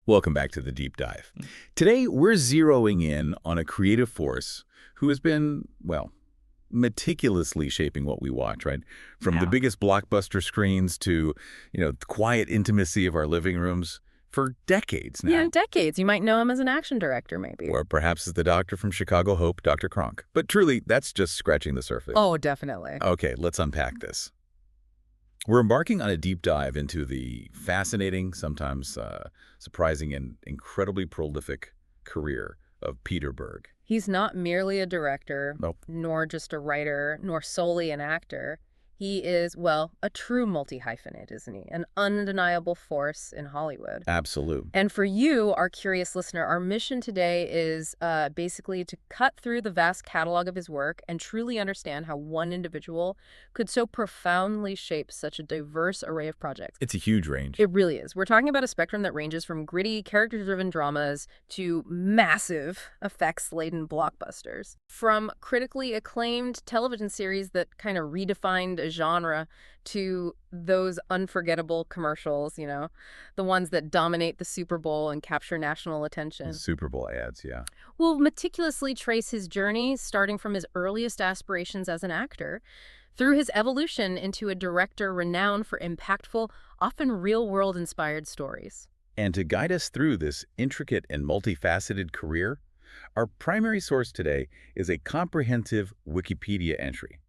Welcome back to the Deep Dive. Today, we're zeroing in on a creative force who has been, well, meticulously shaping what we watch, right? From the biggest blockbuster screens to, the quiet intimacy of our living rooms for decades now. Yeah, decades. You might know him as an action director, maybe. Or perhaps as the doctor from Chicago Hope, Dr. Kronk. But truly, that's just scratching the surface. Oh, definitely. Okay, let's unpack this. We're embarking on a deep dive into the fascinating, sometimes surprising and incredibly prolific career of Peter Berg. He's not merely a director, Nope. nor just a writer, nor solely an actor. He is, well, a true multi-hyphenate, isn't he? An undeniable force in Hollywood. Absolute. And for you, our curious listener, our mission today is basically to cut through the vast catalog of his work and truly understand how one individual could so profoundly shape such a diverse array of projects. It's a huge range. It really is. We're talking about a spectrum that ranges from gritty, character-driven dramas to massive, effects-laden blockbusters. From critically acclaimed television series that kind of redefined a genre to those unforgettable commercials, the ones that dominate the Super Bowl and capture national attention. Super Bowl ads, yeah. We'll meticulously trace his journey, starting from his earliest aspirations as an actor, through his evolution into a director renowned for impactful, often real-world inspired stories. And to guide us through this intricate and multifaceted career, our primary source today is a comprehensive Wikipedia entry.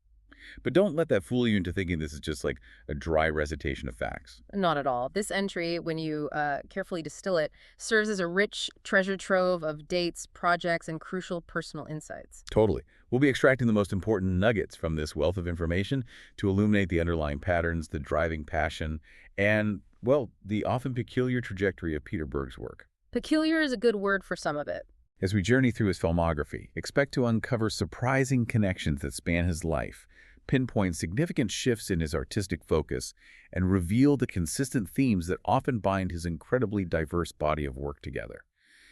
But don't let that fool you into thinking this is just like a dry recitation of facts. Not at all. This entry, when you carefully distill it, serves as a rich treasure trove of dates, projects, and crucial personal insights. Totally. We'll be extracting the most important nuggets from this wealth of information to illuminate the underlying patterns, the driving passion, and, well, the often peculiar trajectory of Peter Berg's work. Peculiar is a good word for some of it. As we journey through his filmography, expect to uncover surprising connections that span his life, pinpoint significant shifts in his artistic focus, and reveal the consistent themes that often bind his incredibly diverse body of work together.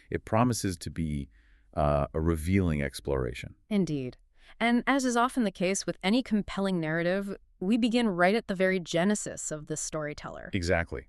It promises to be a revealing exploration. Indeed. And as is often the case with any compelling narrative, we begin right at the very genesis of the storyteller. Exactly.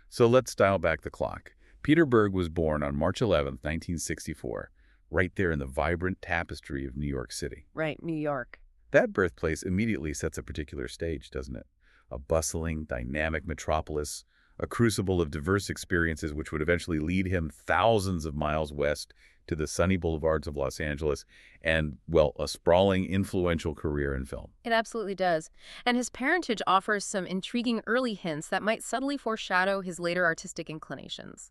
So let's dial back the clock. Peter Berg was born on March 11, 1964, right there in the vibrant tapestry of New York City. Right, New York. That birthplace immediately sets a particular stage, doesn't it? A bustling, dynamic metropolis, a crucible of diverse experiences which would eventually lead him thousands of miles west to the sunny boulevards of Los Angeles and, well, a sprawling, influential career in film. It absolutely does. And his parentage offers some intriguing early hints that might subtly foreshadow his later artistic inclinations.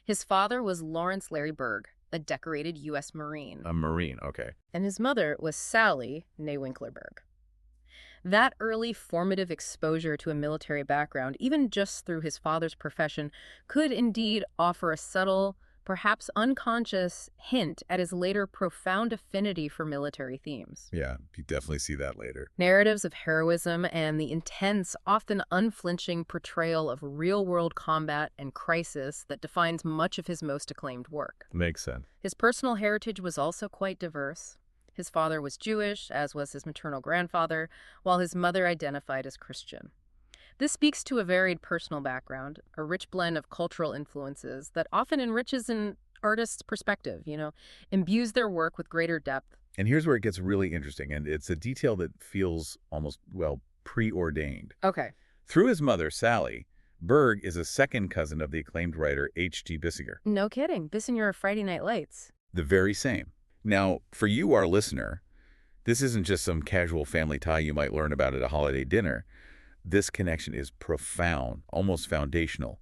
His father was Lawrence Larry Berg, a decorated U.S. Marine. A Marine, okay. And his mother was Sally née Winkler Berg. That early formative exposure to a military background, even just through his father's profession, could indeed offer a subtle, perhaps unconscious hint at his later profound affinity for military themes. Yeah, you definitely see that later. Narratives of heroism and the intense, often unflinching portrayal of real-world combat and crisis that defines much of his most acclaimed work. Makes sense. His personal heritage was also quite diverse. His father was Jewish, as was his maternal grandfather, while his mother identified as Christian. This speaks to a varied personal background, a rich blend of cultural influences that often enriches an artist's perspective, imbues their work with greater depth. And here's where it gets really interesting, and it's a detail that feels almost, well, preordained. Okay. Through his mother, Sally, Berg is a second cousin of the acclaimed writer H.G. Bissinger. No kidding. Bissinger of Friday Night Lights. The very same. Now, for you, our listener, this isn't just some casual family tie you might learn about at a holiday dinner. This connection is profound, almost foundational.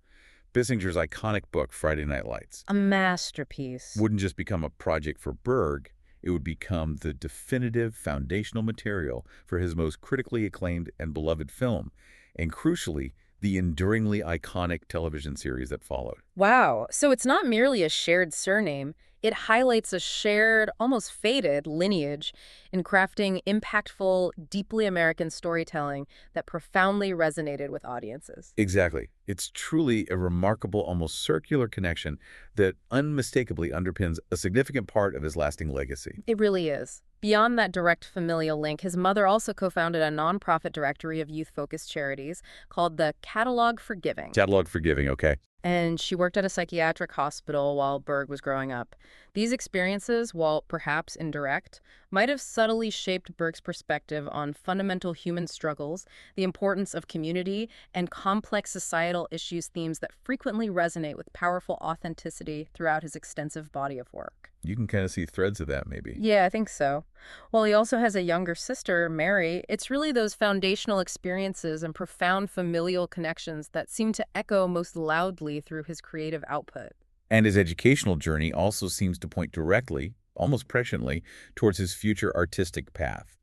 Bissinger's iconic book, Friday Night Lights, a masterpiece, wouldn't just become a project for Berg, it would become the definitive foundational material for his most critically acclaimed and beloved film, and crucially, the enduringly iconic television series that followed. Wow. So it's not merely a shared surname. It highlights a shared, almost faded lineage in crafting impactful, deeply American storytelling that profoundly resonated with audiences. Exactly. It's truly a remarkable, almost circular connection that unmistakably underpins a significant part of his lasting legacy. It really is. Beyond that direct familial link, his mother also co-founded a nonprofit directory of youth-focused charities called the Catalog for Giving. Catalog for giving, okay. And she worked at a psychiatric hospital while Berg was growing up. These experiences, while perhaps indirect, might have subtly shaped Berg's perspective on fundamental human struggles, the importance of community, and complex societal issues, themes that frequently resonate with powerful authenticity throughout his extensive body of work. You can kind of see threads of that, maybe. Yeah, I think so. While he also has a younger sister, Mary, it's really those foundational experiences and profound familial connections that seem to echo most loudly through his creative output. And his educational journey also seems to point directly, almost presciently, towards his future artistic path.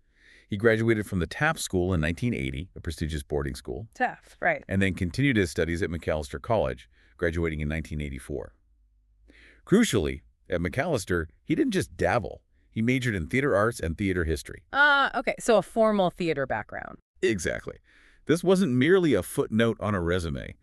He graduated from the Taft School in 1980, a prestigious boarding school, Taft, right. and then continued his studies at Macalester College, graduating in 1984. Crucially, at Macalester, he didn't just dabble. He majored in theater arts and theater history. Okay, so a formal theater background. Exactly. This wasn't merely a footnote on a resume.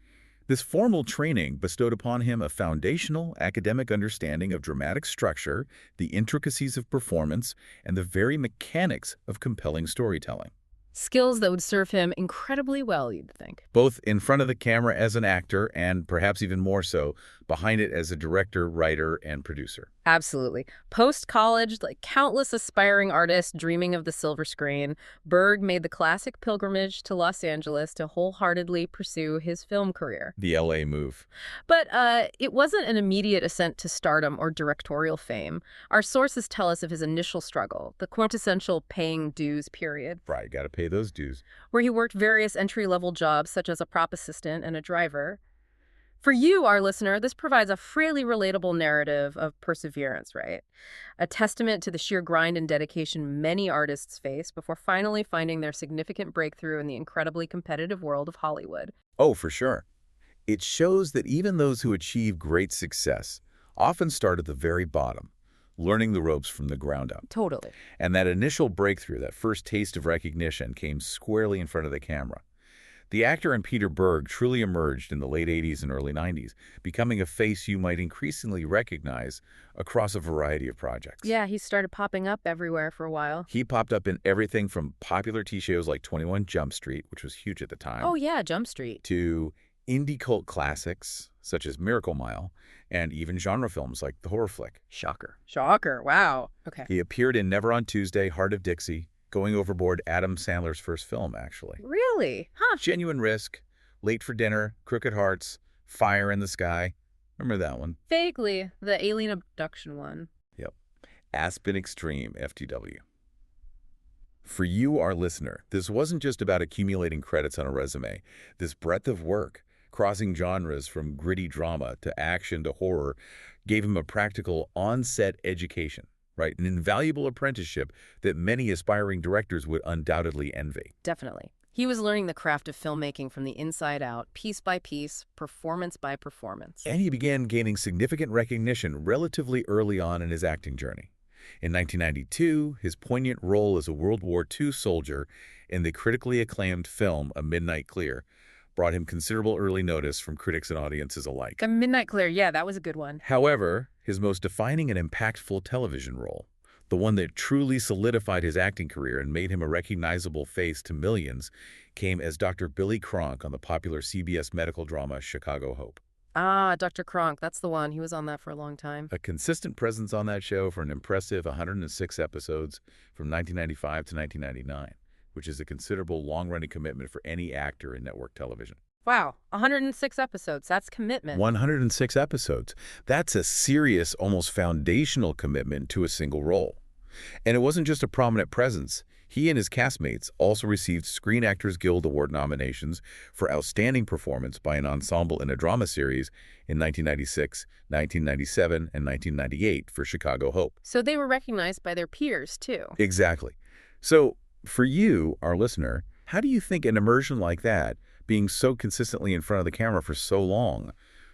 This formal training bestowed upon him a foundational academic understanding of dramatic structure, the intricacies of performance, and the very mechanics of compelling storytelling. Skills that would serve him incredibly well, you'd think. Both in front of the camera as an actor and, perhaps even more so, behind it as a director, writer, and producer. Absolutely. Post-college, like countless aspiring artists dreaming of the silver screen, Berg made the classic pilgrimage to Los Angeles to wholeheartedly pursue his film career. The LA move. But it wasn't an immediate ascent to stardom or directorial fame. Our sources tell us of his initial struggle, the quintessential paying dues period, Right, gotta pay those dues. where he worked various entry-level jobs such as a prop assistant and a driver. For you, our listener, this provides a freely relatable narrative of perseverance, right? A testament to the sheer grind and dedication many artists face before finally finding their significant breakthrough in the incredibly competitive world of Hollywood. Oh, for sure. It shows that even those who achieve great success often start at the very bottom, learning the ropes from the ground up. Totally. And that initial breakthrough, that first taste of recognition, came squarely in front of the camera. The actor and Peter Berg truly emerged in the late 80s and early 90s, becoming a face you might increasingly recognize across a variety of projects. Yeah, he started popping up everywhere for a while. He popped up in everything from popular TV shows like 21 Jump Street, which was huge at the time, Oh yeah, Jump Street. to indie cult classics such as Miracle Mile, and even genre films like the horror flick Shocker. Shocker, wow. Okay. He appeared in Never on Tuesday, Heart of Dixie, Going Overboard, Adam Sandler's first film, actually. Really? Huh. Genuine Risk, Late for Dinner, Crooked Hearts, Fire in the Sky. Remember that one? Vaguely, the alien abduction one. Yep. Aspen Extreme, FTW. For you, our listener, this wasn't just about accumulating credits on a resume. This breadth of work, crossing genres from gritty drama to action to horror, gave him a practical on-set education, right? An invaluable apprenticeship that many aspiring directors would undoubtedly envy. Definitely. He was learning the craft of filmmaking from the inside out, piece by piece, performance by performance. And he began gaining significant recognition relatively early on in his acting journey. In 1992, his poignant role as a World War II soldier in the critically acclaimed film A Midnight Clear brought him considerable early notice from critics and audiences alike. The Midnight Clear, yeah, that was a good one. However, his most defining and impactful television role, the one that truly solidified his acting career and made him a recognizable face to millions, came as Dr. Billy Cronk on the popular CBS medical drama Chicago Hope. Ah, Dr. Cronk, that's the one. He was on that for a long time. A consistent presence on that show for an impressive 106 episodes from 1995 to 1999, which is a considerable long-running commitment for any actor in network television. Wow, 106 episodes. That's commitment. 106 episodes. That's a serious, almost foundational commitment to a single role. And it wasn't just a prominent presence. He and his castmates also received Screen Actors Guild Award nominations for Outstanding Performance by an Ensemble in a Drama Series in 1996, 1997, and 1998 for Chicago Hope. So they were recognized by their peers, too. Exactly. So, for you, our listener, how do you think an immersion like that, being so consistently in front of the camera for so long,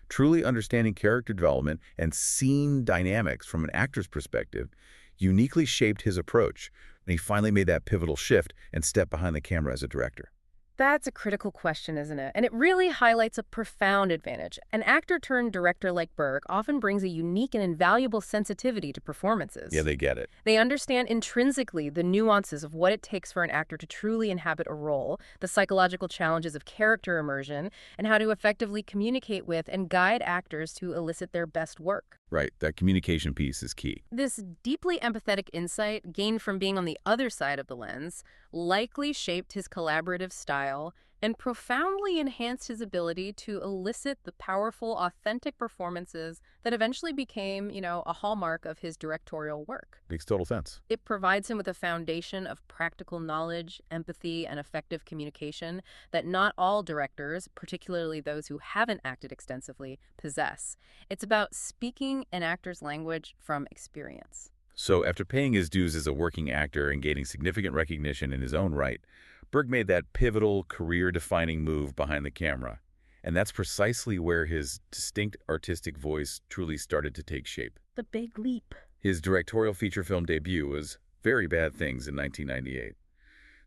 truly understanding character development and scene dynamics from an actor's perspective, uniquely shaped his approach when he finally made that pivotal shift and stepped behind the camera as a director? That's a critical question, isn't it? And it really highlights a profound advantage. An actor-turned-director like Berg often brings a unique and invaluable sensitivity to Yeah, performances. they get it. They understand intrinsically the nuances of what it takes for an actor to truly inhabit a role, the psychological challenges of character immersion, and how to effectively communicate with and guide actors to elicit their best work. Right, that communication piece is key. This deeply empathetic insight, gained from being on the other side of the lens, likely shaped his collaborative style and profoundly enhanced his ability to elicit the powerful, authentic performances that eventually became, a hallmark of his directorial work. Makes total sense. It provides him with a foundation of practical knowledge, empathy, and effective communication that not all directors, particularly those who haven't acted extensively, possess. It's about speaking an actor's language from experience. So after paying his dues as a working actor and gaining significant recognition in his own right, Berg made that pivotal, career-defining move behind the camera. And that's precisely where his distinct artistic voice truly started to take shape. The big leap. His directorial feature film debut was Very Bad Things in 1998.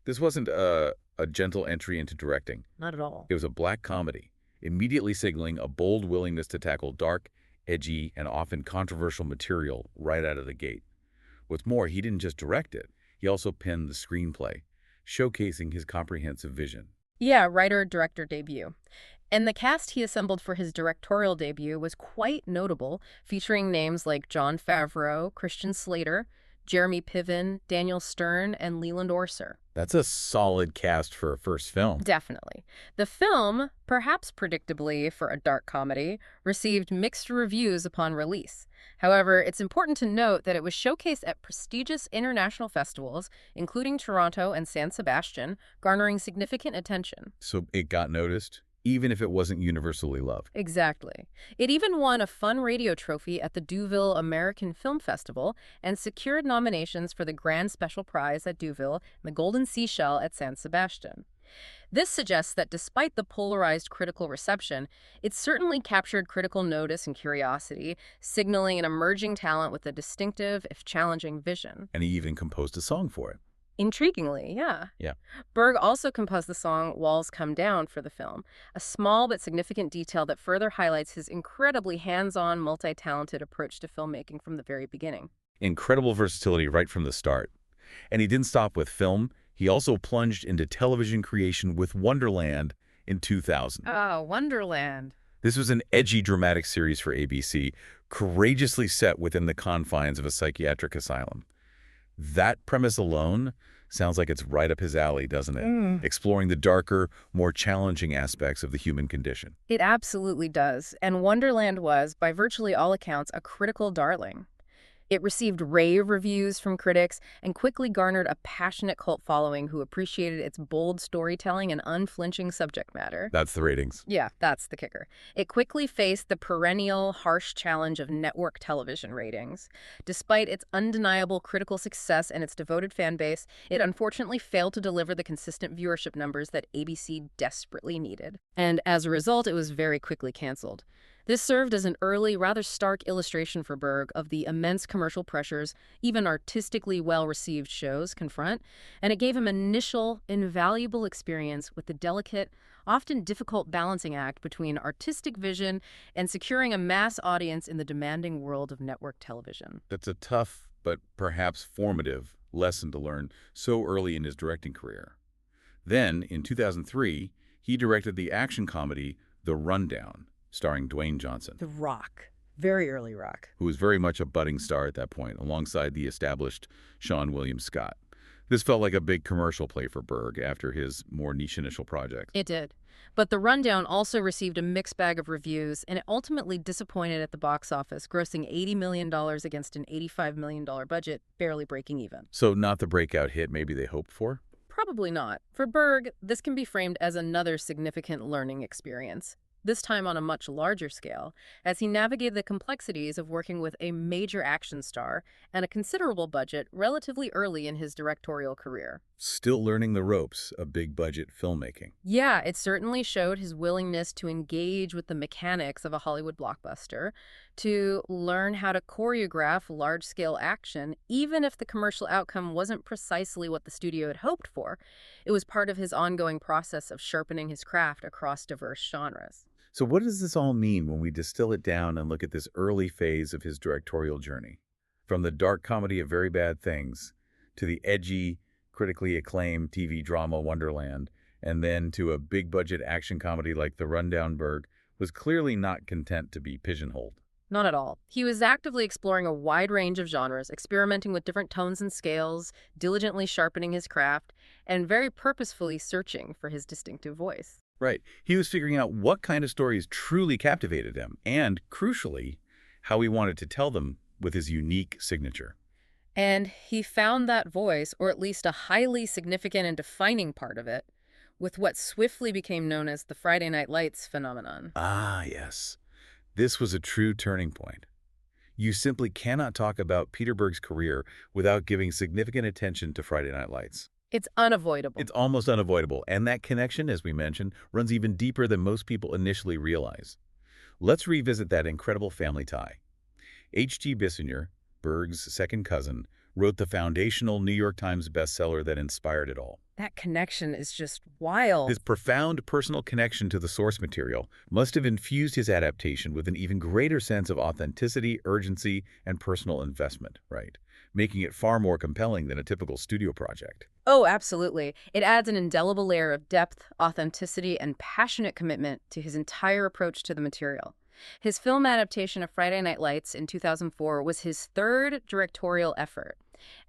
This wasn't a gentle entry into directing. Not at all. It was a black comedy, immediately signaling a bold willingness to tackle dark, edgy, and often controversial material right out of the gate. What's more, he didn't just direct it, he also penned the screenplay, showcasing his comprehensive vision. Yeah, writer-director debut. And the cast he assembled for his directorial debut was quite notable, featuring names like Jon Favreau, Christian Slater, Jeremy Piven, Daniel Stern, and Leland Orser. That's a solid cast for a first film. Definitely. The film, perhaps predictably for a dark comedy, received mixed reviews upon release. However, it's important to note that it was showcased at prestigious international festivals, including Toronto and San Sebastian, garnering significant attention. So it got noticed, even if it wasn't universally loved. Exactly. It even won a Fun Radio Trophy at the Deauville American Film Festival and secured nominations for the Grand Special Prize at Deauville and the Golden Seashell at San Sebastian. This suggests that despite the polarized critical reception, it certainly captured critical notice and curiosity, signaling an emerging talent with a distinctive, if challenging, vision. And he even composed a song for it. Intriguingly, yeah. Yeah. Berg also composed the song Walls Come Down for the film, a small but significant detail that further highlights his incredibly hands-on, multi-talented approach to filmmaking from the very beginning. Incredible versatility right from the start. And he didn't stop with film. He also plunged into television creation with Wonderland in 2000. Oh, Wonderland. This was an edgy, dramatic series for ABC, courageously set within the confines of a psychiatric asylum. That premise alone sounds like it's right up his alley, doesn't it? Exploring the darker, more challenging aspects of the human condition. It absolutely does. And Wonderland was, by virtually all accounts, a critical darling. It received rave reviews from critics and quickly garnered a passionate cult following who appreciated its bold storytelling and unflinching subject matter. That's the ratings. Yeah, that's the kicker. It quickly faced the perennial, harsh challenge of network television ratings. Despite its undeniable critical success and its devoted fan base, it unfortunately failed to deliver the consistent viewership numbers that ABC desperately needed. And as a result, it was very quickly canceled. This served as an early, rather stark illustration for Berg of the immense commercial pressures even artistically well-received shows confront, and it gave him an initial, invaluable experience with the delicate, often difficult balancing act between artistic vision and securing a mass audience in the demanding world of network television. That's a tough, but perhaps formative, lesson to learn so early in his directing career. Then, in 2003, he directed the action comedy The Rundown, starring Dwayne Johnson. The Rock. Very early Rock. Who was very much a budding star at that point, alongside the established Sean William Scott. This felt like a big commercial play for Berg after his more niche initial project. It did. But The Rundown also received a mixed bag of reviews, and it ultimately disappointed at the box office, grossing $80 million against an $85 million budget, barely breaking even. So not the breakout hit maybe they hoped for? Probably not. For Berg, this can be framed as another significant learning experience, this time on a much larger scale, as he navigated the complexities of working with a major action star and a considerable budget relatively early in his directorial career. Still learning the ropes of big-budget filmmaking. Yeah, it certainly showed his willingness to engage with the mechanics of a Hollywood blockbuster, to learn how to choreograph large-scale action, even if the commercial outcome wasn't precisely what the studio had hoped for. It was part of his ongoing process of sharpening his craft across diverse genres. So what does this all mean when we distill it down and look at this early phase of his directorial journey? From the dark comedy of Very Bad Things to the edgy, critically acclaimed TV drama Wonderland, and then to a big-budget action comedy like The Rundown, Berg was clearly not content to be pigeonholed. Not at all. He was actively exploring a wide range of genres, experimenting with different tones and scales, diligently sharpening his craft, and very purposefully searching for his distinctive voice. Right. He was figuring out what kind of stories truly captivated him and, crucially, how he wanted to tell them with his unique signature. And he found that voice, or at least a highly significant and defining part of it, with what swiftly became known as the Friday Night Lights phenomenon. Ah, yes. This was a true turning point. You simply cannot talk about Peter Berg's career without giving significant attention to Friday Night Lights. It's unavoidable. It's almost unavoidable, and that connection, as we mentioned, runs even deeper than most people initially realize. Let's revisit that incredible family tie. H.G. Bissinger, Berg's second cousin, wrote the foundational New York Times bestseller that inspired it all. That connection is just wild. His profound personal connection to the source material must have infused his adaptation with an even greater sense of authenticity, urgency, and personal investment, right? Making it far more compelling than a typical studio project. Oh, absolutely. It adds an indelible layer of depth, authenticity, and passionate commitment to his entire approach to the material. His film adaptation of Friday Night Lights in 2004 was his third directorial effort,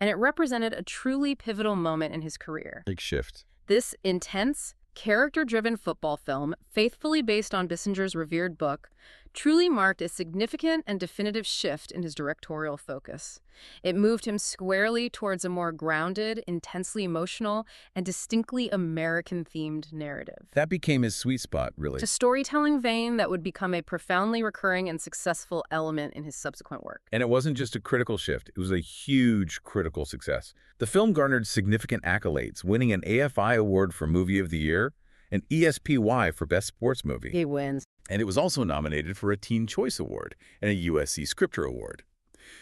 and it represented a truly pivotal moment in his career. Big shift. This intense, character-driven football film, faithfully based on Bissinger's revered book, truly marked a significant and definitive shift in his directorial focus. It moved him squarely towards a more grounded, intensely emotional, and distinctly American-themed narrative. That became his sweet spot, really. A storytelling vein that would become a profoundly recurring and successful element in his subsequent work. And it wasn't just a critical shift, it was a huge critical success. The film garnered significant accolades, winning an AFI Award for Movie of the Year, an ESPY for Best Sports Movie. He wins. And it was also nominated for a Teen Choice Award and a USC Scripter Award.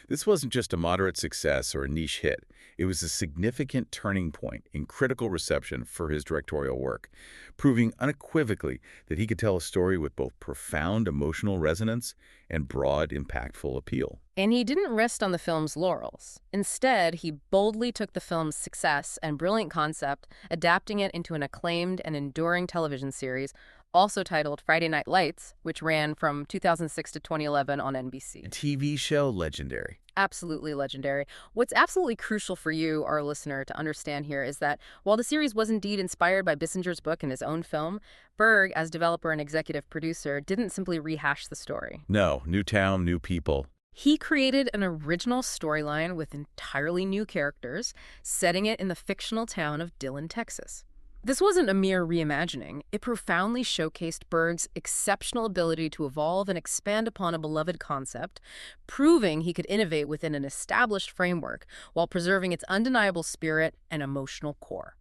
This wasn't just a moderate success or a niche hit. It was a significant turning point in critical reception for his directorial work, proving unequivocally that he could tell a story with both profound emotional resonance and broad, impactful appeal. And he didn't rest on the film's laurels. Instead, he boldly took the film's success and brilliant concept, adapting it into an acclaimed and enduring television series, also titled Friday Night Lights, which ran from 2006 to 2011 on NBC. A TV show legendary. Absolutely legendary. What's absolutely crucial for you, our listener, to understand here is that while the series was indeed inspired by Bissinger's book and his own film, Berg, as developer and executive producer, didn't simply rehash the story. No, new town, new people. He created an original storyline with entirely new characters, setting it in the fictional town of Dillon, Texas. This wasn't a mere reimagining. It profoundly showcased Berg's exceptional ability to evolve and expand upon a beloved concept, proving he could innovate within an established framework while preserving its undeniable spirit and emotional core.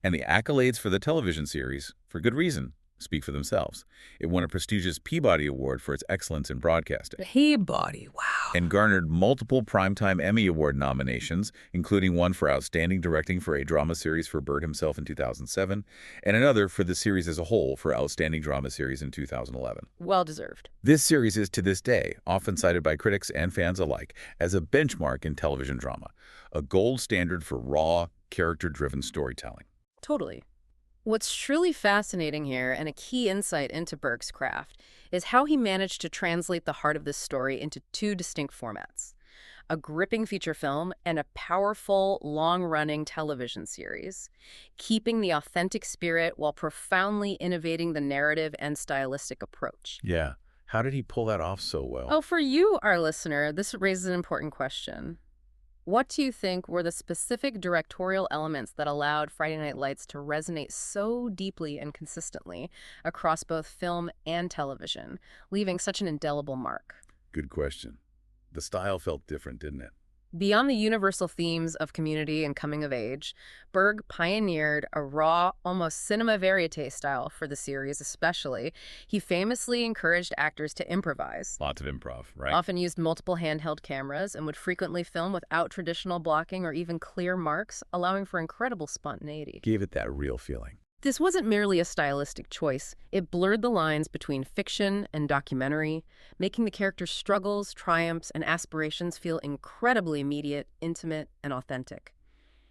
And the accolades for the television series, for good reason, speak for themselves. It won a prestigious Peabody Award for its excellence in broadcasting. Peabody, wow. And garnered multiple Primetime Emmy Award nominations, including one for Outstanding Directing for a Drama Series for Berg himself in 2007, and another for the series as a whole for Outstanding Drama Series in 2011. Well deserved. This series is, to this day, often cited by critics and fans alike as a benchmark in television drama, a gold standard for raw, character-driven storytelling. Totally. What's truly fascinating here, and a key insight into Berg's craft, is how he managed to translate the heart of this story into two distinct formats: a gripping feature film and a powerful, long-running television series, keeping the authentic spirit while profoundly innovating the narrative and stylistic approach. Yeah. How did he pull that off so well? Oh, for you, our listener, this raises an important question. What do you think were the specific directorial elements that allowed Friday Night Lights to resonate so deeply and consistently across both film and television, leaving such an indelible mark? Good question. The style felt different, didn't it? Beyond the universal themes of community and coming of age, Berg pioneered a raw, almost cinema verite style for the series especially. He famously encouraged actors to improvise, Lots of improv, right? often used multiple handheld cameras, and would frequently film without traditional blocking or even clear marks, allowing for incredible spontaneity. Gave it that real feeling. This wasn't merely a stylistic choice. It blurred the lines between fiction and documentary, making the characters' struggles, triumphs, and aspirations feel incredibly immediate, intimate, and authentic.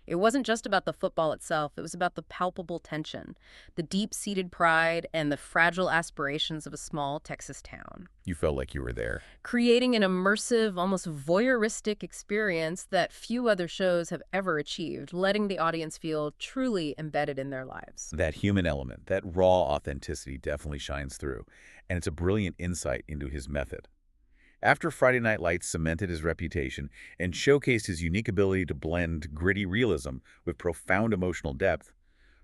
It wasn't just about the football itself, it was about the palpable tension, the deep-seated pride, and the fragile aspirations of a small Texas town, You felt like you were there. creating an immersive, almost voyeuristic experience that few other shows have ever achieved, letting the audience feel truly embedded in their lives. That human element, that raw authenticity definitely shines through, and it's a brilliant insight into his method. After Friday Night Lights cemented his reputation and showcased his unique ability to blend gritty realism with profound emotional depth,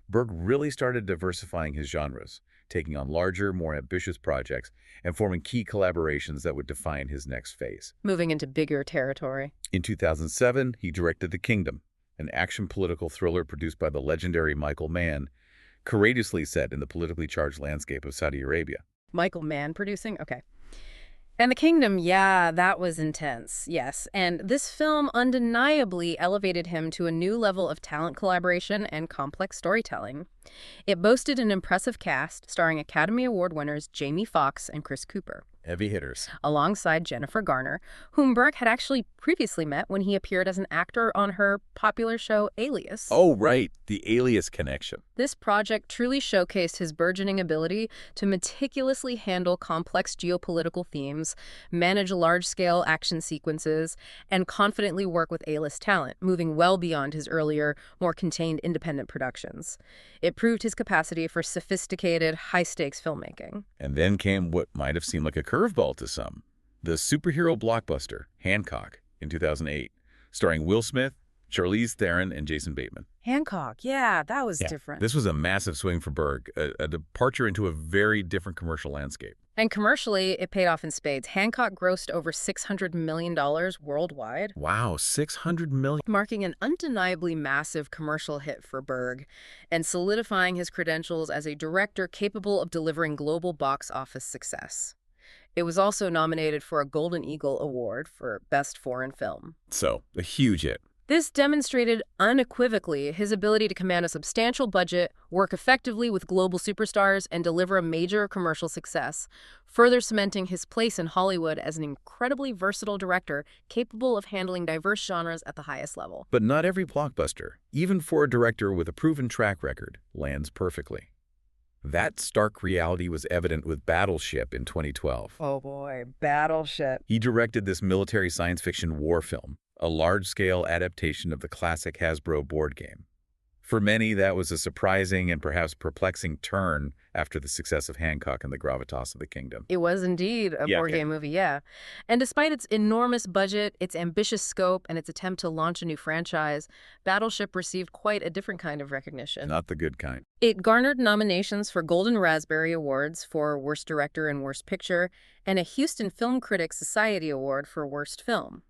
Berg really started diversifying his genres, taking on larger, more ambitious projects and forming key collaborations that would define his next phase. Moving into bigger territory. In 2007, he directed The Kingdom, an action political thriller produced by the legendary Michael Mann, courageously set in the politically charged landscape of Saudi Arabia. Michael Mann producing? Okay. And The Kingdom, yeah, that was intense, yes. And this film undeniably elevated him to a new level of talent collaboration and complex storytelling. It boasted an impressive cast starring Academy Award winners Jamie Foxx and Chris Cooper, Heavy hitters. alongside Jennifer Garner, whom Berg had actually previously met when he appeared as an actor on her popular show Alias. Oh, right, the Alias connection. This project truly showcased his burgeoning ability to meticulously handle complex geopolitical themes, manage large-scale action sequences, and confidently work with A-list talent, moving well beyond his earlier, more contained independent productions. It proved his capacity for sophisticated, high-stakes filmmaking. And then came what might have seemed like a curveball to some, the superhero blockbuster, Hancock, in 2008, starring Will Smith, Charlize Theron, and Jason Bateman. Hancock, yeah, that was different. This was a massive swing for Berg, a departure into a very different commercial landscape. And commercially, it paid off in spades. Hancock grossed over $600 million worldwide, Wow, $600 million. marking an undeniably massive commercial hit for Berg and solidifying his credentials as a director capable of delivering global box office success. It was also nominated for a Golden Eagle Award for Best Foreign Film. So, a huge hit. This demonstrated unequivocally his ability to command a substantial budget, work effectively with global superstars, and deliver a major commercial success, further cementing his place in Hollywood as an incredibly versatile director capable of handling diverse genres at the highest level. But not every blockbuster, even for a director with a proven track record, lands perfectly. That stark reality was evident with Battleship in 2012. Oh boy, Battleship. He directed this military science fiction war film, a large-scale adaptation of the classic Hasbro board game. For many, that was a surprising and perhaps perplexing turn after the success of Hancock and the gravitas of The Kingdom. It was indeed a board game movie, yeah. And despite its enormous budget, its ambitious scope, and its attempt to launch a new franchise, Battleship received quite a different kind of recognition. Not the good kind. It garnered nominations for Golden Raspberry Awards for Worst Director and Worst Picture, and a Houston Film Critics Society Award for Worst Film.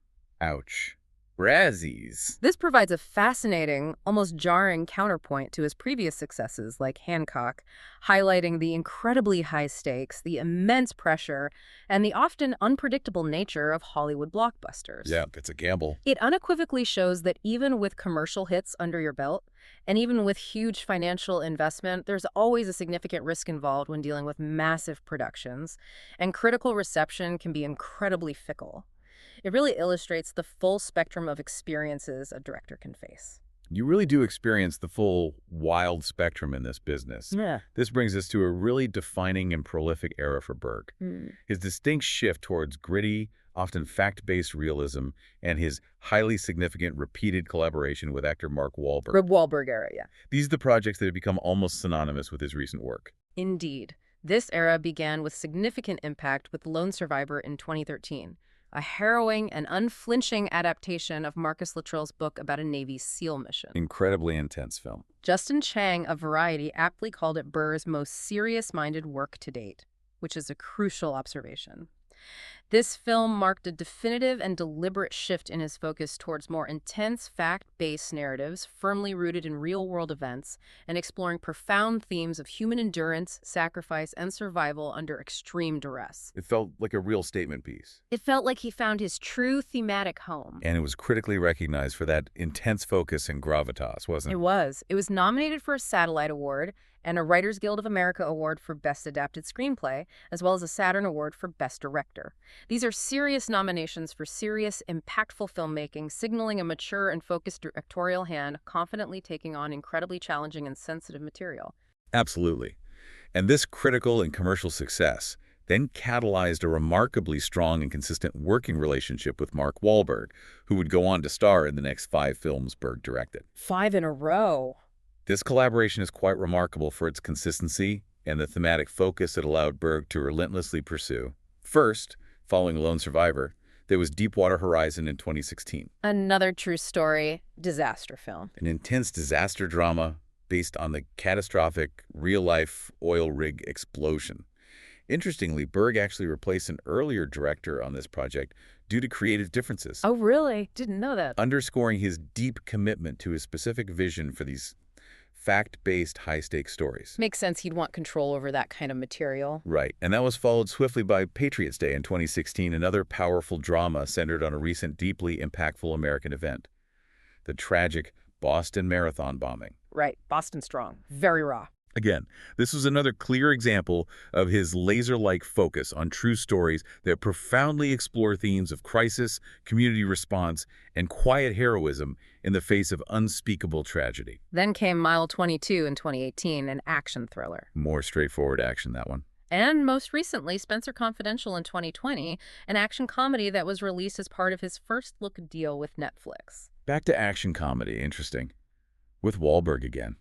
Ouch. Razzies. This provides a fascinating, almost jarring counterpoint to his previous successes like Hancock, highlighting the incredibly high stakes, the immense pressure, and the often unpredictable nature of Hollywood blockbusters. Yeah, it's a gamble. It unequivocally shows that even with commercial hits under your belt, and even with huge financial investment, there's always a significant risk involved when dealing with massive productions, and critical reception can be incredibly fickle. It really illustrates the full spectrum of experiences a director can face. You really do experience the full wild spectrum in this business. Yeah. This brings us to a really defining and prolific era for Berg. His distinct shift towards gritty, often fact-based realism, and his highly significant repeated collaboration with actor Mark Wahlberg. Rib Wahlberg era, yeah. These are the projects that have become almost synonymous with his recent work. Indeed. This era began with significant impact with Lone Survivor in 2013. A harrowing and unflinching adaptation of Marcus Luttrell's book about a Navy SEAL mission. Incredibly intense film. Justin Chang of Variety aptly called it Burr's most serious-minded work to date, which is a crucial observation. This film marked a definitive and deliberate shift in his focus towards more intense, fact-based narratives, firmly rooted in real-world events, and exploring profound themes of human endurance, sacrifice, and survival under extreme duress. It felt like a real statement piece. It felt like he found his true thematic home. And it was critically recognized for that intense focus and gravitas, wasn't It it? was. It was nominated for a Satellite Award and a Writers Guild of America Award for Best Adapted Screenplay, as well as a Saturn Award for Best Director. These are serious nominations for serious, impactful filmmaking, signaling a mature and focused directorial hand, confidently taking on incredibly challenging and sensitive material. Absolutely. And this critical and commercial success then catalyzed a remarkably strong and consistent working relationship with Mark Wahlberg, who would go on to star in the next 5 films Berg directed. 5 in a row. This collaboration is quite remarkable for its consistency and the thematic focus it allowed Berg to relentlessly pursue. First, following Lone Survivor, there was Deepwater Horizon in 2016. Another true story disaster film. An intense disaster drama based on the catastrophic, real-life oil rig explosion. Interestingly, Berg actually replaced an earlier director on this project due to creative differences, Oh, really? Didn't know that. underscoring his deep commitment to his specific vision for these fact-based, high-stakes stories. Makes sense he'd want control over that kind of material. Right, and that was followed swiftly by Patriots Day in 2016, another powerful drama centered on a recent deeply impactful American event, the tragic Boston Marathon bombing. Right. Boston Strong. Very raw. Again, this was another clear example of his laser-like focus on true stories that profoundly explore themes of crisis, community response, and quiet heroism in the face of unspeakable tragedy. Then came Mile 22 in 2018, an action thriller. More straightforward action, that one. And most recently, Spencer Confidential in 2020, an action comedy that was released as part of his first-look deal with Netflix. Back to action comedy, interesting. With Wahlberg again.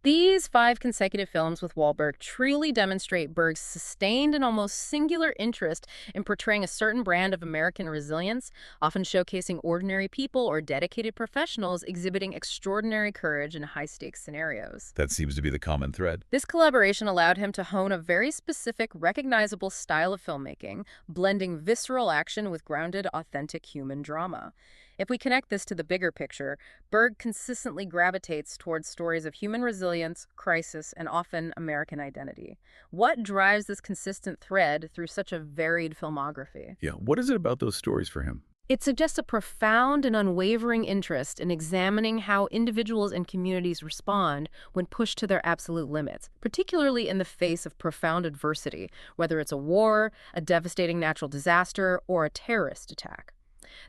These 5 consecutive films with Wahlberg truly demonstrate Berg's sustained and almost singular interest in portraying a certain brand of American resilience, often showcasing ordinary people or dedicated professionals exhibiting extraordinary courage in high-stakes scenarios. That seems to be the common thread. This collaboration allowed him to hone a very specific, recognizable style of filmmaking, blending visceral action with grounded, authentic human drama. If we connect this to the bigger picture, Berg consistently gravitates towards stories of human resilience, crisis, and often American identity. What drives this consistent thread through such a varied filmography? Yeah, what is it about those stories for him? It suggests a profound and unwavering interest in examining how individuals and communities respond when pushed to their absolute limits, particularly in the face of profound adversity, whether it's a war, a devastating natural disaster, or a terrorist attack.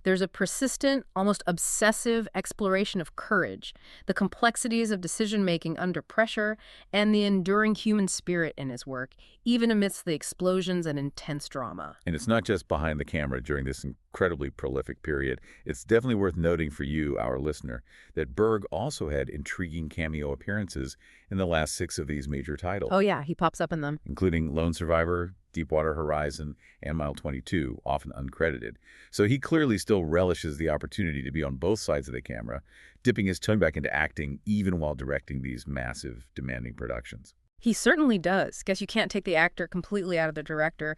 There's a persistent, almost obsessive exploration of courage, the complexities of decision-making under pressure, and the enduring human spirit in his work, even amidst the explosions and intense drama. And it's not just behind the camera during this incredibly prolific period. It's definitely worth noting for you, our listener, that Berg also had intriguing cameo appearances in the last 6 of these major titles. Oh yeah, he pops up in them. Including Lone Survivor, Deepwater Horizon, and Mile 22, often uncredited. So he clearly still relishes the opportunity to be on both sides of the camera, dipping his tongue back into acting even while directing these massive, demanding productions. He certainly does. Guess you can't take the actor completely out of the director.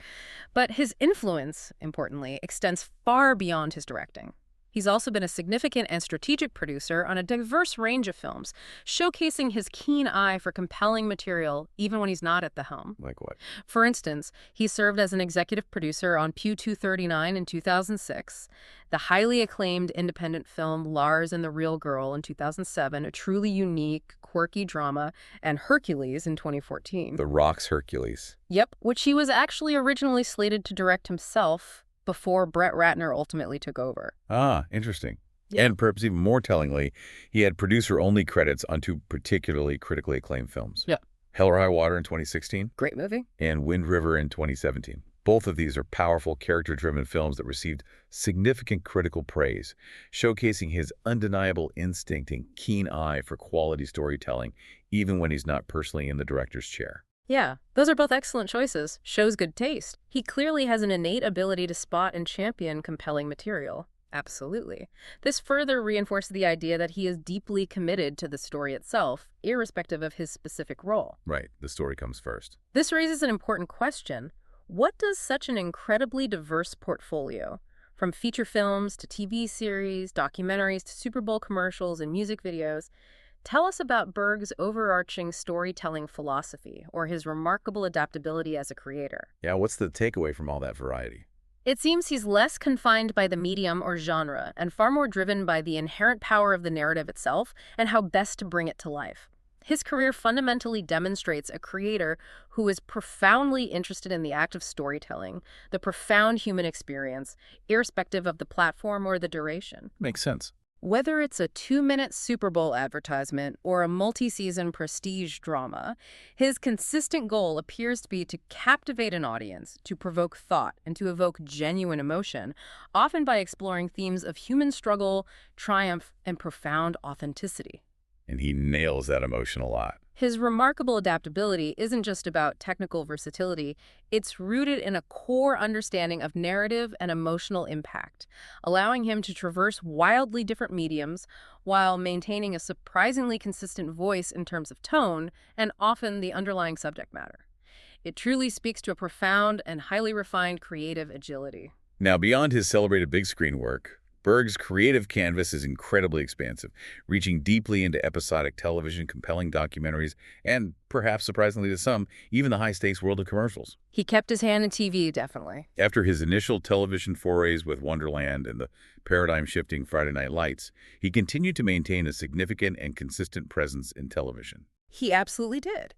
But his influence, importantly, extends far beyond his directing. He's also been a significant and strategic producer on a diverse range of films, showcasing his keen eye for compelling material even when he's not at the helm. Like what? For instance, he served as an executive producer on Pew 239 in 2006, the highly acclaimed independent film Lars and the Real Girl in 2007, a truly unique, quirky drama, and Hercules in 2014. The Rock's Hercules. Yep, which he was actually originally slated to direct himself before Brett Ratner ultimately took over. Ah, interesting. Yeah. And perhaps even more tellingly, he had producer-only credits on 2 particularly critically acclaimed films. Yeah. Hell or High Water in 2016 Great movie. and Wind River in 2017. Both of these are powerful, character-driven films that received significant critical praise, showcasing his undeniable instinct and keen eye for quality storytelling, even when he's not personally in the director's chair. Yeah, those are both excellent choices. Shows good taste. He clearly has an innate ability to spot and champion compelling material. Absolutely. This further reinforces the idea that he is deeply committed to the story itself, irrespective of his specific role. Right, the story comes first. This raises an important question. What does such an incredibly diverse portfolio, from feature films to TV series, documentaries to Super Bowl commercials and music videos, tell us about Berg's overarching storytelling philosophy or his remarkable adaptability as a creator? Yeah, what's the takeaway from all that variety? It seems he's less confined by the medium or genre and far more driven by the inherent power of the narrative itself and how best to bring it to life. His career fundamentally demonstrates a creator who is profoundly interested in the act of storytelling, the profound human experience, irrespective of the platform or the duration. Makes sense. Whether it's a 2-minute Super Bowl advertisement or a multi-season prestige drama, his consistent goal appears to be to captivate an audience, to provoke thought, and to evoke genuine emotion, often by exploring themes of human struggle, triumph, and profound authenticity. And he nails that emotion a lot. His remarkable adaptability isn't just about technical versatility, it's rooted in a core understanding of narrative and emotional impact, allowing him to traverse wildly different mediums while maintaining a surprisingly consistent voice in terms of tone and often the underlying subject matter. It truly speaks to a profound and highly refined creative agility. Now, beyond his celebrated big screen work, Berg's creative canvas is incredibly expansive, reaching deeply into episodic television, compelling documentaries, and, perhaps surprisingly to some, even the high-stakes world of commercials. He kept his hand in TV, definitely. After his initial television forays with Wonderland and the paradigm-shifting Friday Night Lights, he continued to maintain a significant and consistent presence in television. He absolutely did.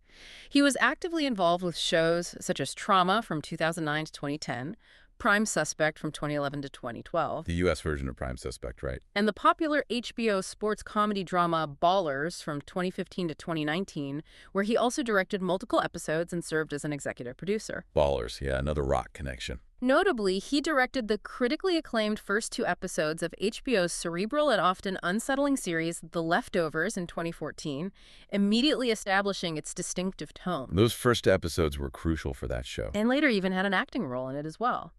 He was actively involved with shows such as Trauma from 2009 to 2010, Prime Suspect from 2011 to 2012. The U.S. version of Prime Suspect, right? And the popular HBO sports comedy drama Ballers from 2015 to 2019, where he also directed multiple episodes and served as an executive producer. Ballers, yeah, another rock connection. Notably, he directed the critically acclaimed first 2 episodes of HBO's cerebral and often unsettling series The Leftovers in 2014, immediately establishing its distinctive tone. Those first episodes were crucial for that show. And later even had an acting role in it as well.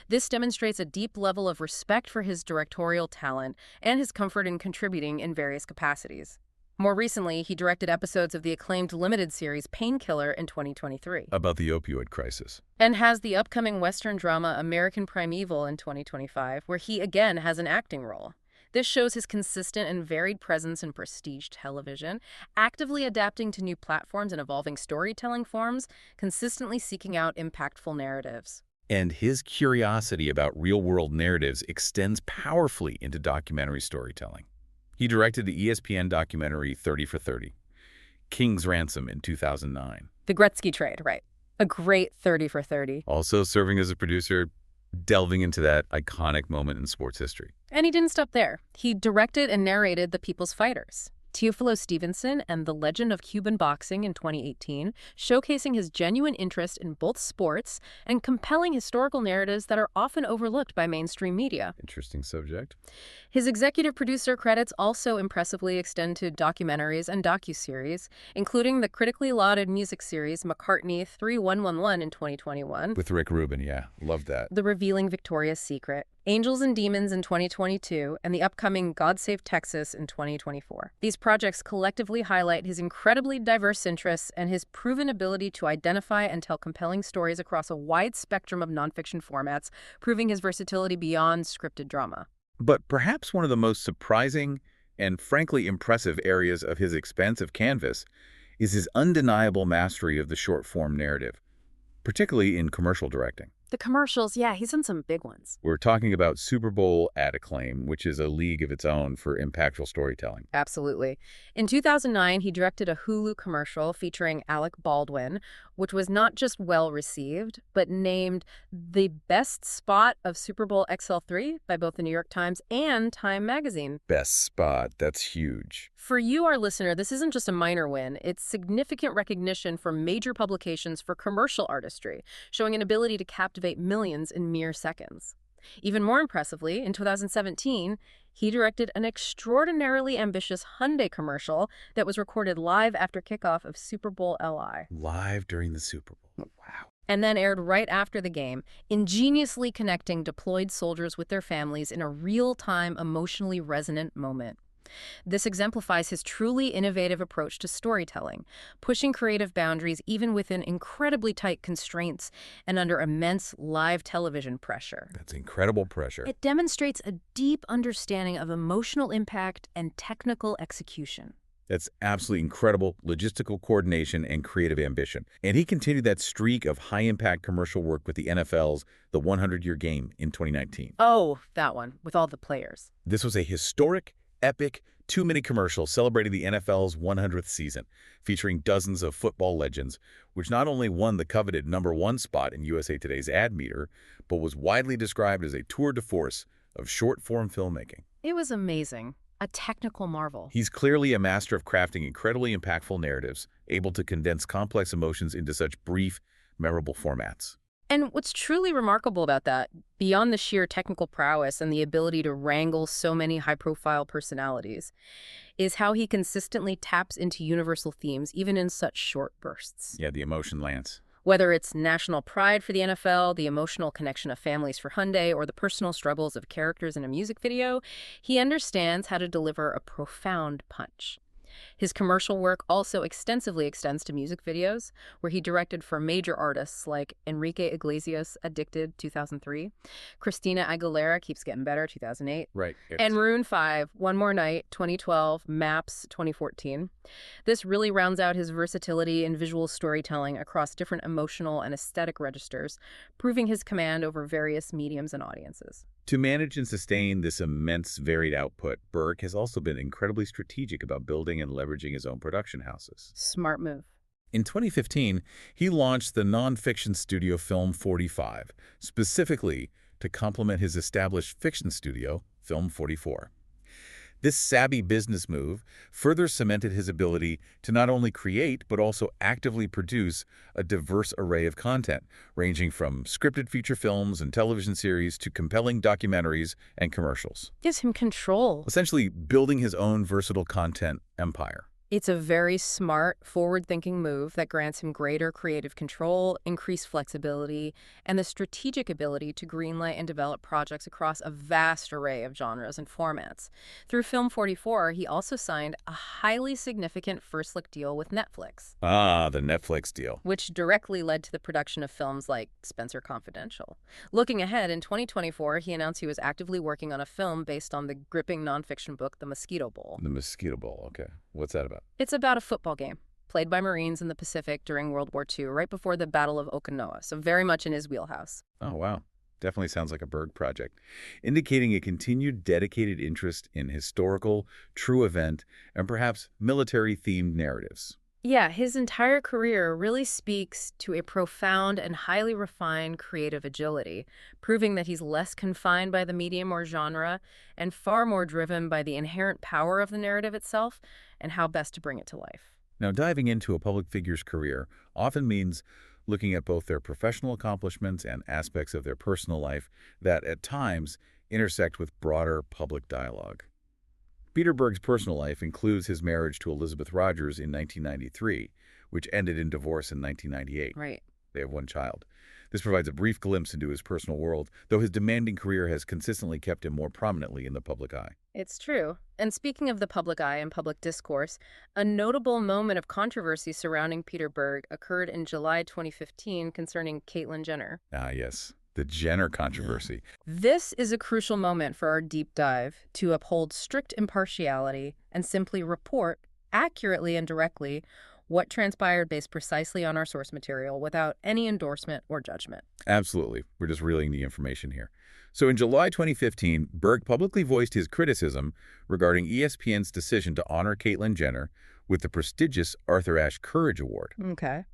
This demonstrates a deep level of respect for his directorial talent and his comfort in contributing in various capacities. More recently, he directed episodes of the acclaimed limited series Painkiller in 2023. About the opioid crisis. And has the upcoming Western drama American Primeval in 2025, where he again has an acting role. This shows his consistent and varied presence in prestige television, actively adapting to new platforms and evolving storytelling forms, consistently seeking out impactful narratives. And his curiosity about real-world narratives extends powerfully into documentary storytelling. He directed the ESPN documentary 30 for 30, King's Ransom in 2009. The Gretzky trade, right. A great 30 for 30. Also serving as a producer, delving into that iconic moment in sports history. And he didn't stop there. He directed and narrated The People's Fighters, Teofilo Stevenson and the Legend of Cuban Boxing in 2018, showcasing his genuine interest in both sports and compelling historical narratives that are often overlooked by mainstream media. Interesting subject. His executive producer credits also impressively extend to documentaries and docuseries, including the critically lauded music series McCartney 3111 in 2021. With Rick Rubin, yeah. Love that. The Revealing Victoria's Secret, Angels and Demons in 2022, and the upcoming God Save Texas in 2024. These projects collectively highlight his incredibly diverse interests and his proven ability to identify and tell compelling stories across a wide spectrum of nonfiction formats, proving his versatility beyond scripted drama. But perhaps one of the most surprising and frankly impressive areas of his expansive canvas is his undeniable mastery of the short-form narrative, particularly in commercial directing. The commercials, yeah, he's in some big ones. We're talking about Super Bowl ad acclaim, which is a league of its own for impactful storytelling. Absolutely. In 2009, he directed a Hulu commercial featuring Alec Baldwin, which was not just well-received, but named the best spot of Super Bowl XL3 by both the New York Times and Time magazine. Best spot, that's huge. For you, our listener, this isn't just a minor win. It's significant recognition from major publications for commercial artistry, showing an ability to captivate millions in mere seconds. Even more impressively, in 2017, he directed an extraordinarily ambitious Hyundai commercial that was recorded live after kickoff of Super Bowl LI. Live during the Super Bowl. Wow. And then aired right after the game, ingeniously connecting deployed soldiers with their families in a real-time, emotionally resonant moment. This exemplifies his truly innovative approach to storytelling, pushing creative boundaries even within incredibly tight constraints and under immense live television pressure. That's incredible pressure. It demonstrates a deep understanding of emotional impact and technical execution. That's absolutely incredible logistical coordination and creative ambition. And he continued that streak of high-impact commercial work with the NFL's The 100-Year Game in 2019. Oh, that one, with all the players. This was a historic, epic, two-minute commercial celebrating the NFL's 100th season, featuring dozens of football legends, which not only won the coveted #1 spot in USA Today's ad meter, but was widely described as a tour de force of short-form filmmaking. It was amazing. A technical marvel. He's clearly a master of crafting incredibly impactful narratives, able to condense complex emotions into such brief, memorable formats. And what's truly remarkable about that, beyond the sheer technical prowess and the ability to wrangle so many high-profile personalities, is how he consistently taps into universal themes, even in such short bursts. Yeah, the emotion lands. Whether it's national pride for the NFL, the emotional connection of families for Hyundai, or the personal struggles of characters in a music video, he understands how to deliver a profound punch. His commercial work also extensively extends to music videos, where he directed for major artists like Enrique Iglesias, Addicted, 2003, Christina Aguilera, Keeps Getting Better, 2008, Right. and Maroon 5, One More Night, 2012, Maps, 2014. This really rounds out his versatility in visual storytelling across different emotional and aesthetic registers, proving his command over various mediums and audiences. To manage and sustain this immense varied output, Berg has also been incredibly strategic about building and leveraging his own production houses. Smart move. In 2015, he launched the nonfiction studio Film 45, specifically to complement his established fiction studio, Film 44. This savvy business move further cemented his ability to not only create but also actively produce a diverse array of content, ranging from scripted feature films and television series to compelling documentaries and commercials. Gives him control. Essentially building his own versatile content empire. It's a very smart, forward-thinking move that grants him greater creative control, increased flexibility, and the strategic ability to greenlight and develop projects across a vast array of genres and formats. Through Film 44, he also signed a highly significant first-look deal with Netflix. Ah, the Netflix deal. Which directly led to the production of films like Spencer Confidential. Looking ahead, in 2024, he announced he was actively working on a film based on the gripping nonfiction book, The Mosquito Bowl. The Mosquito Bowl, okay. What's that about? It's about a football game played by Marines in the Pacific during World War II, right before the Battle of Okinawa, so very much in his wheelhouse. Oh, wow. Definitely sounds like a Berg project, indicating a continued dedicated interest in historical, true event, and perhaps military-themed narratives. Yeah, his entire career really speaks to a profound and highly refined creative agility, proving that he's less confined by the medium or genre and far more driven by the inherent power of the narrative itself and how best to bring it to life. Now, diving into a public figure's career often means looking at both their professional accomplishments and aspects of their personal life that, at times, intersect with broader public dialogue. Peter Berg's personal life includes his marriage to Elizabeth Rogers in 1993, which ended in divorce in 1998. Right. They have one child. This provides a brief glimpse into his personal world, though his demanding career has consistently kept him more prominently in the public eye. It's true. And speaking of the public eye and public discourse, a notable moment of controversy surrounding Peter Berg occurred in July 2015 concerning Caitlyn Jenner. Ah, yes. The Jenner controversy. This is a crucial moment for our deep dive to uphold strict impartiality and simply report, accurately and directly, what transpired based precisely on our source material without any endorsement or judgment. Absolutely. We're just relaying the information here. So in July 2015, Berg publicly voiced his criticism regarding ESPN's decision to honor Caitlyn Jenner with the prestigious Arthur Ashe Courage Award. Okay.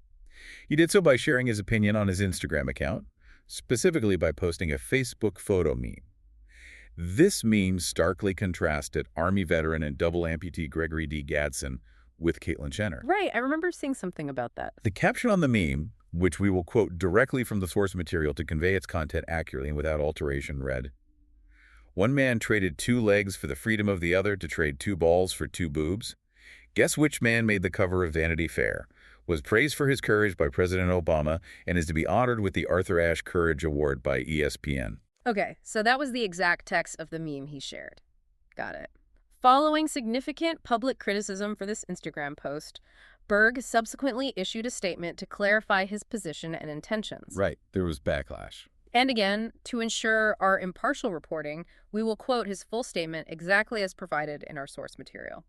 He did so by sharing his opinion on his Instagram account, specifically by posting a Facebook photo meme. This meme starkly contrasted Army veteran and double amputee Gregory D. Gadsden with Caitlyn Jenner. Right, I remember seeing something about that. The caption on the meme, which we will quote directly from the source material to convey its content accurately and without alteration, read, "One man traded 2 legs for the freedom of the other to trade 2 balls for 2 boobs. Guess which man made the cover of Vanity Fair, was praised for his courage by President Obama, and is to be honored with the Arthur Ashe Courage Award by ESPN." Okay, so that was the exact text of the meme he shared. Got it. Following significant public criticism for this Instagram post, Berg subsequently issued a statement to clarify his position and intentions. Right, there was backlash. And again, to ensure our impartial reporting, we will quote his full statement exactly as provided in our source material.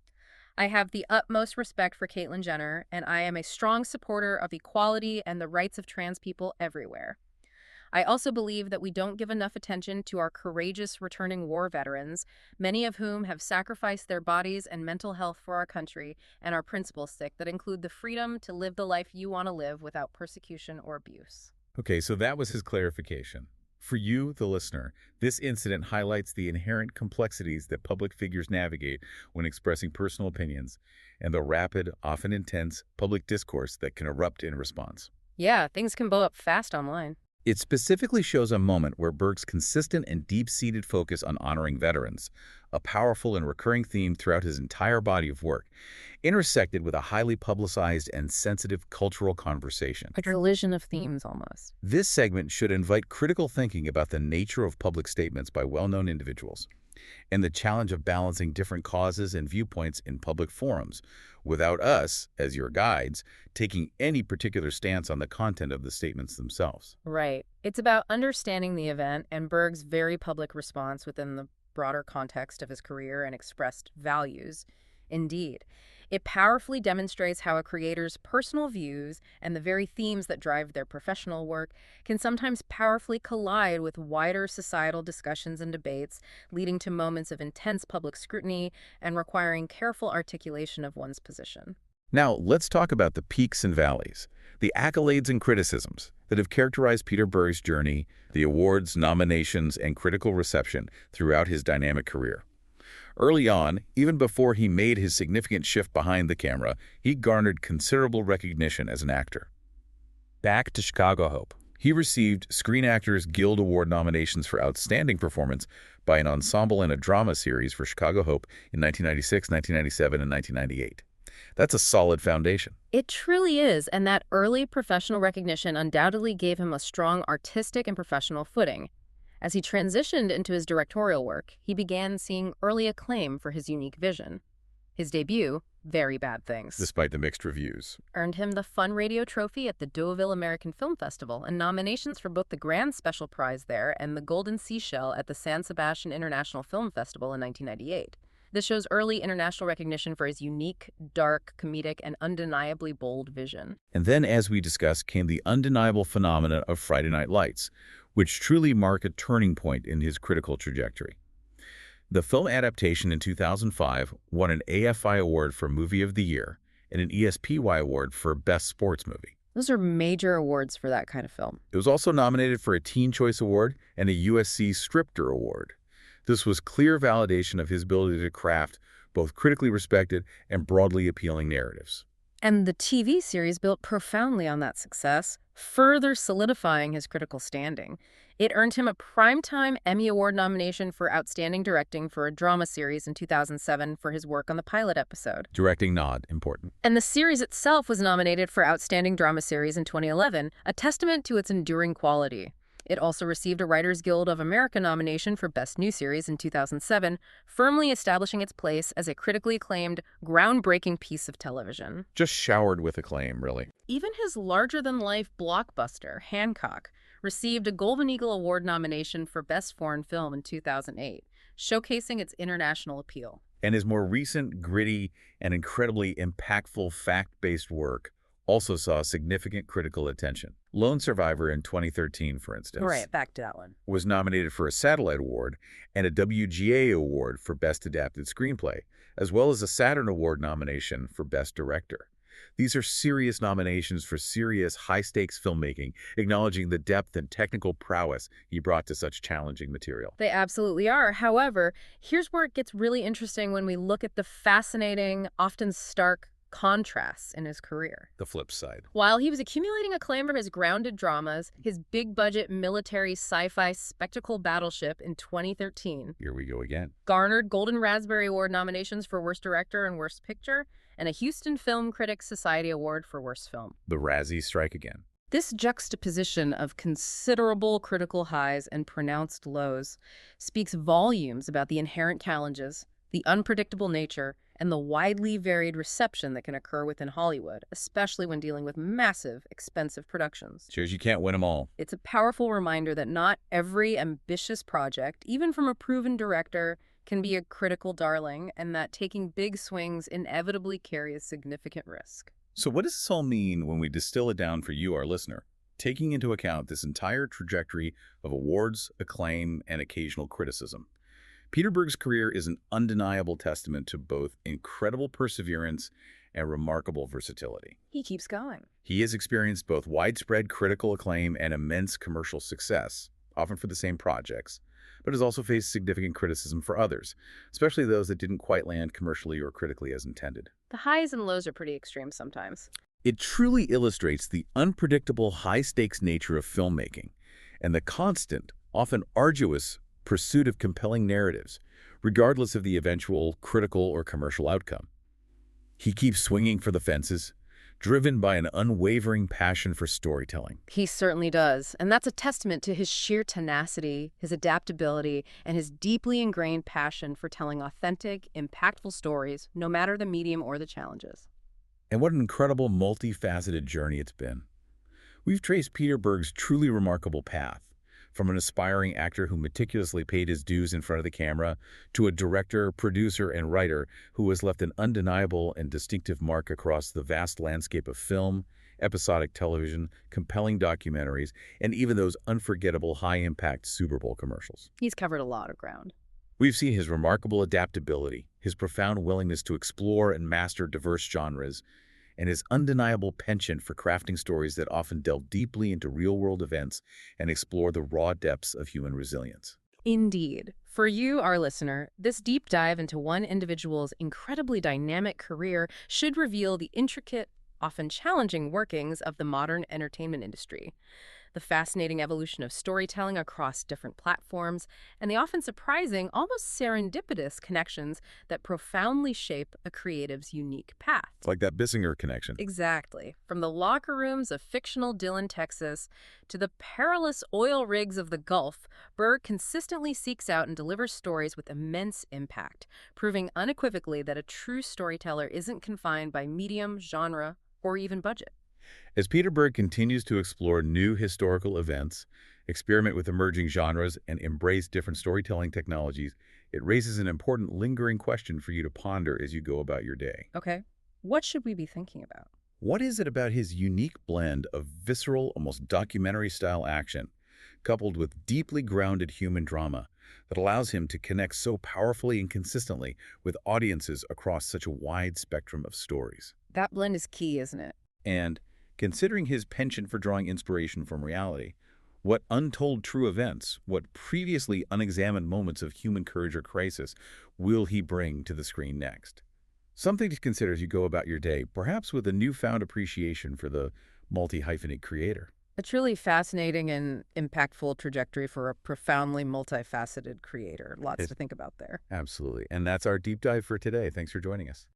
I have the utmost respect for Caitlyn Jenner, and I am a strong supporter of equality and the rights of trans people everywhere. I also believe that we don't give enough attention to our courageous returning war veterans, many of whom have sacrificed their bodies and mental health for our country, and our principles stick that include the freedom to live the life you want to live without persecution or abuse. Okay, so that was his clarification. For you, the listener, this incident highlights the inherent complexities that public figures navigate when expressing personal opinions and the rapid, often intense, public discourse that can erupt in response. Yeah, things can blow up fast online. It specifically shows a moment where Berg's consistent and deep-seated focus on honoring veterans, a powerful and recurring theme throughout his entire body of work, intersected with a highly publicized and sensitive cultural conversation. A collision of themes, almost. This segment should invite critical thinking about the nature of public statements by well-known individuals and the challenge of balancing different causes and viewpoints in public forums, without us, as your guides, taking any particular stance on the content of the statements themselves. Right. It's about understanding the event and Berg's very public response within the broader context of his career and expressed values. Indeed, it powerfully demonstrates how a creator's personal views and the very themes that drive their professional work can sometimes powerfully collide with wider societal discussions and debates, leading to moments of intense public scrutiny and requiring careful articulation of one's position. Now, let's talk about the peaks and valleys, the accolades and criticisms that have characterized Peter Berg's journey, the awards, nominations, and critical reception throughout his dynamic career. Early on, even before he made his significant shift behind the camera, he garnered considerable recognition as an actor. Back to Chicago Hope. He received Screen Actors Guild Award nominations for Outstanding Performance by an ensemble in a drama series for Chicago Hope in 1996, 1997, and 1998. That's a solid foundation. It truly is, and that early professional recognition undoubtedly gave him a strong artistic and professional footing. As he transitioned into his directorial work, he began seeing early acclaim for his unique vision. His debut, Very Bad Things, Despite the mixed reviews, earned him the Fun Radio Trophy at the Deauville American Film Festival and nominations for both the Grand Special Prize there and the Golden Seashell at the San Sebastian International Film Festival in 1998. This shows early international recognition for his unique, dark, comedic, and undeniably bold vision. And then, as we discussed, came the undeniable phenomenon of Friday Night Lights, which truly marked a turning point in his critical trajectory. The film adaptation in 2005 won an AFI Award for Movie of the Year and an ESPY Award for Best Sports Movie. Those are major awards for that kind of film. It was also nominated for a Teen Choice Award and a USC Scripter Award. This was clear validation of his ability to craft both critically respected and broadly appealing narratives. And the TV series built profoundly on that success, further solidifying his critical standing. It earned him a Primetime Emmy Award nomination for Outstanding Directing for a drama series in 2007 for his work on the pilot episode. Directing nod, important. And the series itself was nominated for Outstanding Drama Series in 2011, a testament to its enduring quality. It also received a Writers Guild of America nomination for Best New Series in 2007, firmly establishing its place as a critically acclaimed, groundbreaking piece of television. Just showered with acclaim, really. Even his larger-than-life blockbuster, Hancock, received a Golden Eagle Award nomination for Best Foreign Film in 2008, showcasing its international appeal. And his more recent, gritty, and incredibly impactful fact-based work also saw significant critical attention. Lone Survivor in 2013, for instance, Right, back to that one, was nominated for a Satellite Award and a WGA Award for Best Adapted Screenplay, as well as a Saturn Award nomination for Best Director. These are serious nominations for serious, high-stakes filmmaking, acknowledging the depth and technical prowess he brought to such challenging material. They absolutely are. However, here's where it gets really interesting when we look at the fascinating, often stark contrasts in his career. The flip side. While he was accumulating acclaim for his grounded dramas, his big-budget military sci-fi spectacle Battleship in 2013 Here we go again. garnered Golden Raspberry Award nominations for Worst Director and Worst Picture, and a Houston Film Critics Society Award for Worst Film. The Razzies strike again. This juxtaposition of considerable critical highs and pronounced lows speaks volumes about the inherent challenges, the unpredictable nature, and the widely varied reception that can occur within Hollywood, especially when dealing with massive, expensive productions. Shows you can't win them all. It's a powerful reminder that not every ambitious project, even from a proven director, can be a critical darling, and that taking big swings inevitably carries significant risk. So what does this all mean when we distill it down for you, our listener? Taking into account this entire trajectory of awards, acclaim, and occasional criticism. Peter Berg's career is an undeniable testament to both incredible perseverance and remarkable versatility. He keeps going. He has experienced both widespread critical acclaim and immense commercial success, often for the same projects, but has also faced significant criticism for others, especially those that didn't quite land commercially or critically as intended. The highs and lows are pretty extreme sometimes. It truly illustrates the unpredictable, high-stakes nature of filmmaking and the constant, often arduous, pursuit of compelling narratives, regardless of the eventual critical or commercial outcome. He keeps swinging for the fences, driven by an unwavering passion for storytelling. He certainly does, and that's a testament to his sheer tenacity, his adaptability, and his deeply ingrained passion for telling authentic, impactful stories, no matter the medium or the challenges. And what an incredible, multifaceted journey it's been. We've traced Peter Berg's truly remarkable path, from an aspiring actor who meticulously paid his dues in front of the camera to a director, producer, and writer who has left an undeniable and distinctive mark across the vast landscape of film, episodic television, compelling documentaries, and even those unforgettable high-impact Super Bowl commercials. He's covered a lot of ground. We've seen his remarkable adaptability, his profound willingness to explore and master diverse genres, and his undeniable penchant for crafting stories that often delve deeply into real-world events and explore the raw depths of human resilience. Indeed. For you, our listener, this deep dive into one individual's incredibly dynamic career should reveal the intricate, often challenging workings of the modern entertainment industry, the fascinating evolution of storytelling across different platforms, and the often surprising, almost serendipitous connections that profoundly shape a creative's unique path. It's like that Bissinger connection. Exactly. From the locker rooms of fictional Dillon, Texas, to the perilous oil rigs of the Gulf, Berg consistently seeks out and delivers stories with immense impact, proving unequivocally that a true storyteller isn't confined by medium, genre, or even budget. As Peter Berg continues to explore new historical events, experiment with emerging genres, and embrace different storytelling technologies, it raises an important lingering question for you to ponder as you go about your day. Okay, what should we be thinking about? What is it about his unique blend of visceral, almost documentary-style action, coupled with deeply grounded human drama, that allows him to connect so powerfully and consistently with audiences across such a wide spectrum of stories? That blend is key, isn't it? And considering his penchant for drawing inspiration from reality, what untold true events, what previously unexamined moments of human courage or crisis will he bring to the screen next? Something to consider as you go about your day, perhaps with a newfound appreciation for the multi-hyphenate creator. A truly fascinating and impactful trajectory for a profoundly multifaceted creator. Lots to think about there. Absolutely. And that's our deep dive for today. Thanks for joining us.